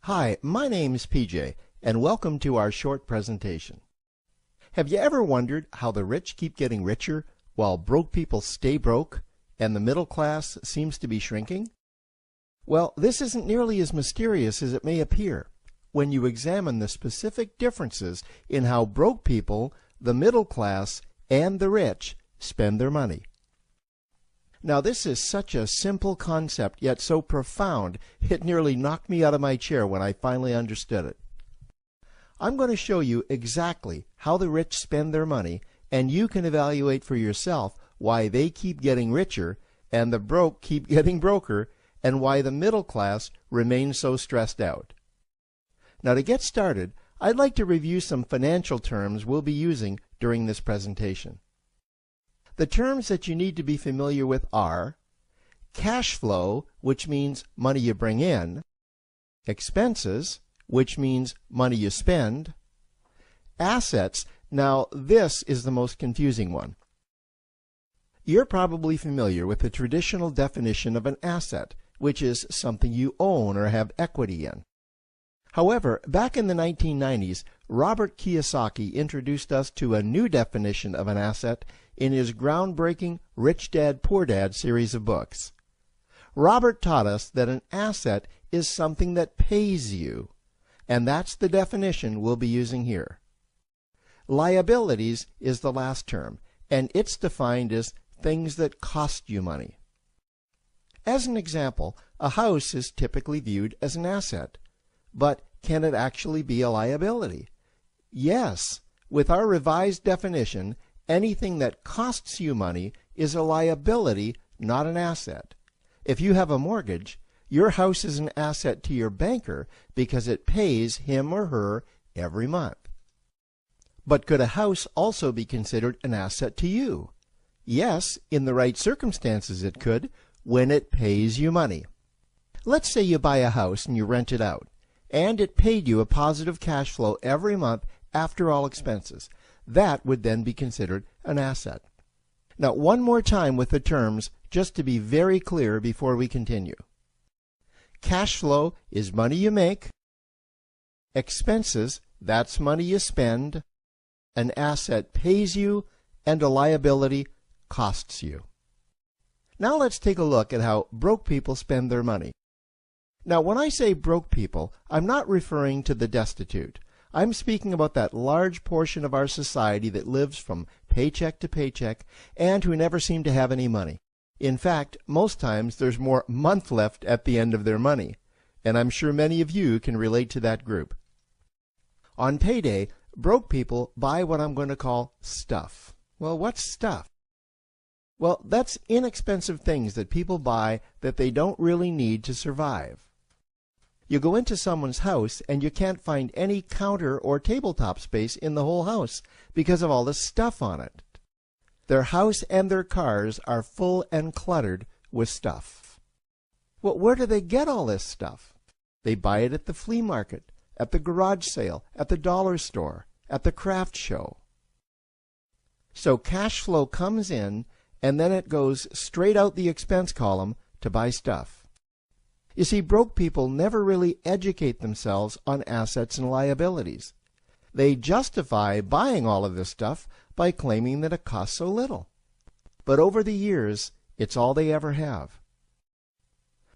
Hi, my name's PJ, and welcome to our short presentation. Have you ever wondered how the rich keep getting richer while broke people stay broke and the middle class seems to be shrinking? Well, this isn't nearly as mysterious as it may appear when you examine the specific differences in how broke people, the middle class, and the rich spend their money. Now, this is such a simple concept, yet so profound, it nearly knocked me out of my chair when I finally understood it. I'm going to show you exactly how the rich spend their money, and you can evaluate for yourself why they keep getting richer and the broke keep getting broker, and why the middle class remains so stressed out. Now, to get started, I'd like to review some financial terms we'll be using during this presentation. The terms that you need to be familiar with are cash flow, which means money you bring in, expenses, which means money you spend, assets. Now, this is the most confusing one. You're probably familiar with the traditional definition of an asset, which is something you own or have equity in. However, back in the 1990s, Robert Kiyosaki introduced us to a new definition of an asset in his groundbreaking Rich Dad, Poor Dad series of books. Robert taught us that an asset is something that pays you, and that's the definition we'll be using here. Liabilities is the last term, and it's defined as things that cost you money. As an example, a house is typically viewed as an asset, but can it actually be a liability? Yes, with our revised definition, anything that costs you money is a liability, not an asset. If you have a mortgage, your house is an asset to your banker because it pays him or her every month. But could a house also be considered an asset to you? Yes, in the right circumstances it could, when it pays you money. Let's say you buy a house and you rent it out, and it paid you a positive cash flow every month after all expenses. That would then be considered an asset. Now, one more time with the terms, just to be very clear before we continue. Cash flow is money you make. Expenses, that's money you spend. An asset pays you, and a liability costs you. Now let's take a look at how broke people spend their money. Now, when I say broke people, I'm not referring to the destitute. I'm speaking about that large portion of our society that lives from paycheck to paycheck and who never seem to have any money. In fact, most times there's more month left at the end of their money, and I'm sure many of you can relate to that group. On payday, broke people buy what I'm going to call stuff. Well, what's stuff? Well, that's inexpensive things that people buy that they don't really need to survive. You go into someone's house and you can't find any counter or tabletop space in the whole house because of all the stuff on it. Their house and their cars are full and cluttered with stuff. Well, where do they get all this stuff? They buy it at the flea market, at the garage sale, at the dollar store, at the craft show. So cash flow comes in and then it goes straight out the expense column to buy stuff. You see, broke people never really educate themselves on assets and liabilities. They justify buying all of this stuff by claiming that it costs so little. But over the years, it's all they ever have.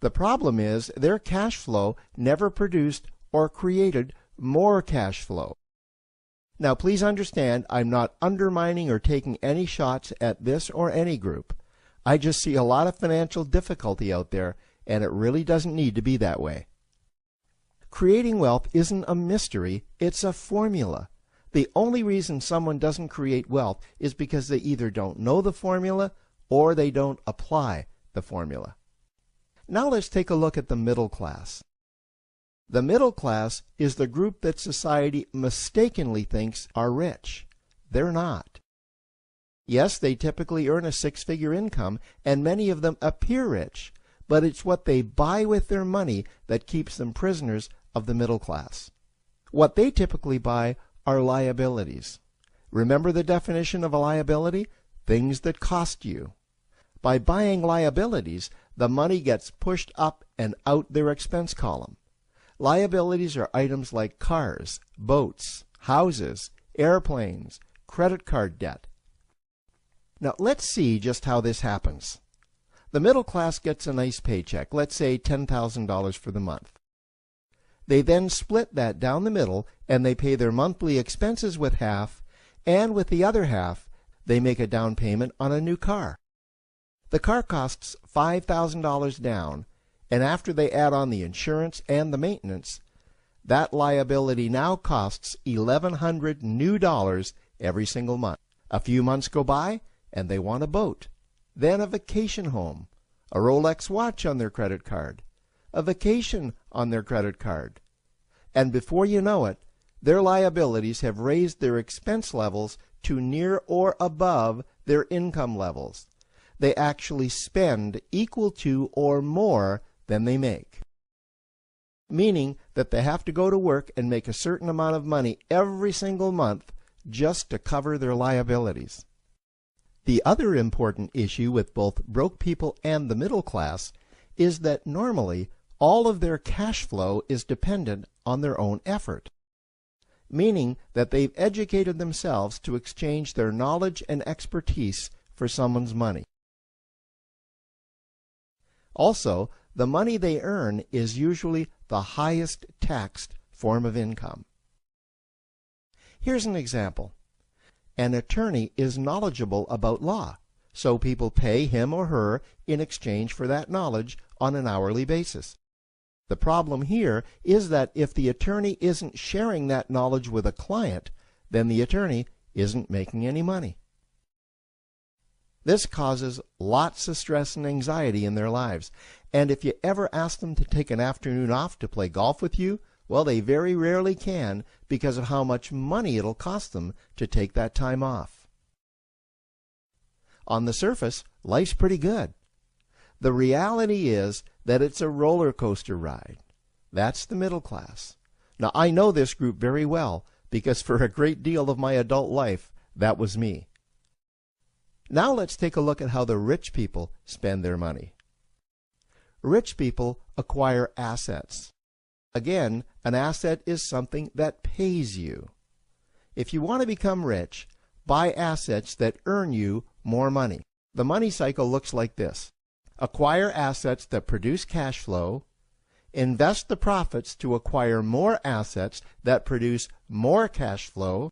The problem is their cash flow never produced or created more cash flow. Now, please understand, I'm not undermining or taking any shots at this or any group. I just see a lot of financial difficulty out there, and it really doesn't need to be that way. Creating wealth isn't a mystery, it's a formula. The only reason someone doesn't create wealth is because they either don't know the formula or they don't apply the formula. Now let's take a look at the middle class. The middle class is the group that society mistakenly thinks are rich. They're not. Yes, they typically earn a six-figure income, and many of them appear rich, but it's what they buy with their money that keeps them prisoners of the middle class. What they typically buy are liabilities. Remember the definition of a liability? Things that cost you. By buying liabilities, the money gets pushed up and out their expense column. Liabilities are items like cars, boats, houses, airplanes, credit card debt. Now let's see just how this happens. The middle class gets a nice paycheck, let's say $10,000 for the month. They then split that down the middle and they pay their monthly expenses with half, and with the other half they make a down payment on a new car. The car costs $5,000 down, and after they add on the insurance and the maintenance, that liability now costs $1,100 new every single month. A few months go by and they want a boat, then a vacation home, a Rolex watch on their credit card, a vacation on their credit card. And before you know it, their liabilities have raised their expense levels to near or above their income levels. They actually spend equal to or more than they make, meaning that they have to go to work and make a certain amount of money every single month just to cover their liabilities. The other important issue with both broke people and the middle class is that normally all of their cash flow is dependent on their own effort, meaning that they've educated themselves to exchange their knowledge and expertise for someone's money. Also, the money they earn is usually the highest taxed form of income. Here's an example. An attorney is knowledgeable about law, so people pay him or her in exchange for that knowledge on an hourly basis. The problem here is that if the attorney isn't sharing that knowledge with a client, then the attorney isn't making any money. This causes lots of stress and anxiety in their lives, and if you ever ask them to take an afternoon off to play golf with you, well, they very rarely can because of how much money it'll cost them to take that time off. On the surface, life's pretty good. The reality is that it's a roller coaster ride. That's the middle class. Now, I know this group very well because for a great deal of my adult life, that was me. Now let's take a look at how the rich people spend their money. Rich people acquire assets. Again, an asset is something that pays you. If you want to become rich, buy assets that earn you more money. The money cycle looks like this. Acquire assets that produce cash flow, invest the profits to acquire more assets that produce more cash flow,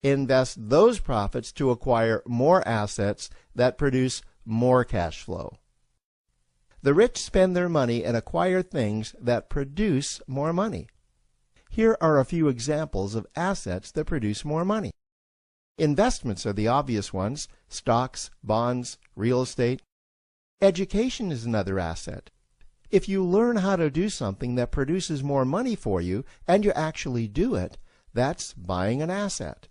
invest those profits to acquire more assets that produce more cash flow. The rich spend their money and acquire things that produce more money. Here are a few examples of assets that produce more money. Investments are the obvious ones: stocks, bonds, real estate. Education is another asset. If you learn how to do something that produces more money for you and you actually do it, that's buying an asset.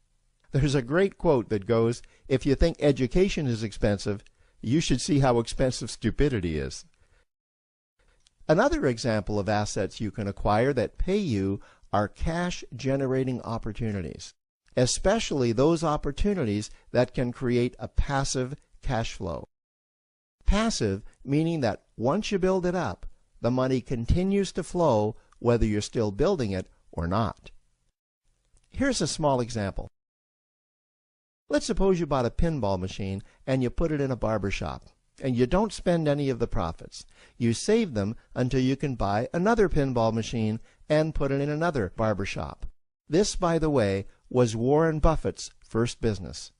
There's a great quote that goes, "If you think education is expensive, you should see how expensive stupidity is." Another example of assets you can acquire that pay you are cash-generating opportunities, especially those opportunities that can create a passive cash flow. Passive meaning that once you build it up, the money continues to flow whether you're still building it or not. Here's a small example. Let's suppose you bought a pinball machine and you put it in a barber shop, and you don't spend any of the profits. You save them until you can buy another pinball machine and put it in another barber shop. This, by the way, was Warren Buffett's first business.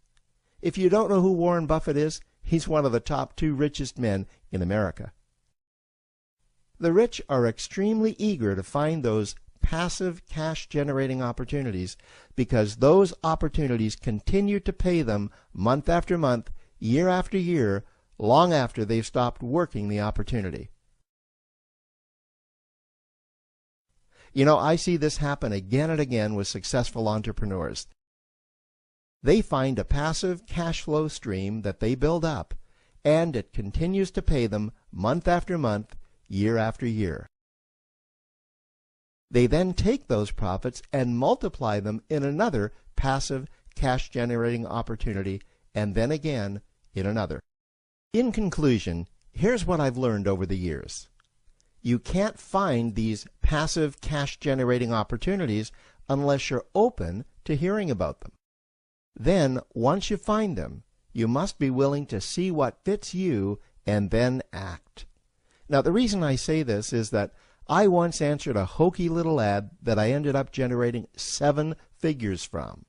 If you don't know who Warren Buffett is, he's one of the top 2 richest men in America. The rich are extremely eager to find those passive cash-generating opportunities because those opportunities continue to pay them month after month, year after year, long after they've stopped working the opportunity. You know, I see this happen again and again with successful entrepreneurs. They find a passive cash flow stream that they build up, and it continues to pay them month after month, year after year. They then take those profits and multiply them in another passive cash-generating opportunity, and then again in another. In conclusion, here's what I've learned over the years. You can't find these passive cash-generating opportunities unless you're open to hearing about them. Then, once you find them, you must be willing to see what fits you and then act. Now, the reason I say this is that I once answered a hokey little ad that I ended up generating 7 figures from,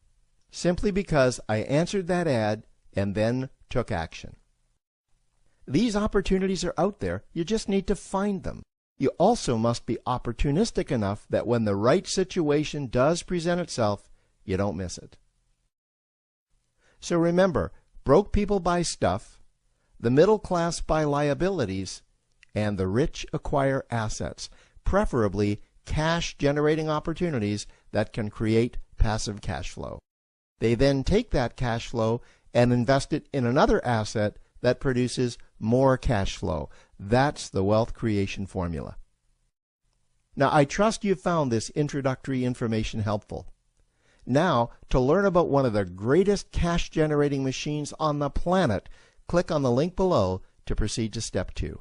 simply because I answered that ad and then took action. These opportunities are out there, you just need to find them. You also must be opportunistic enough that when the right situation does present itself, you don't miss it. So remember, broke people buy stuff, the middle class buy liabilities, and the rich acquire assets, preferably cash-generating opportunities that can create passive cash flow. They then take that cash flow and invest it in another asset that produces more cash flow. That's the wealth creation formula. Now, I trust you found this introductory information helpful. Now, to learn about one of the greatest cash-generating machines on the planet, click on the link below to proceed to step 2.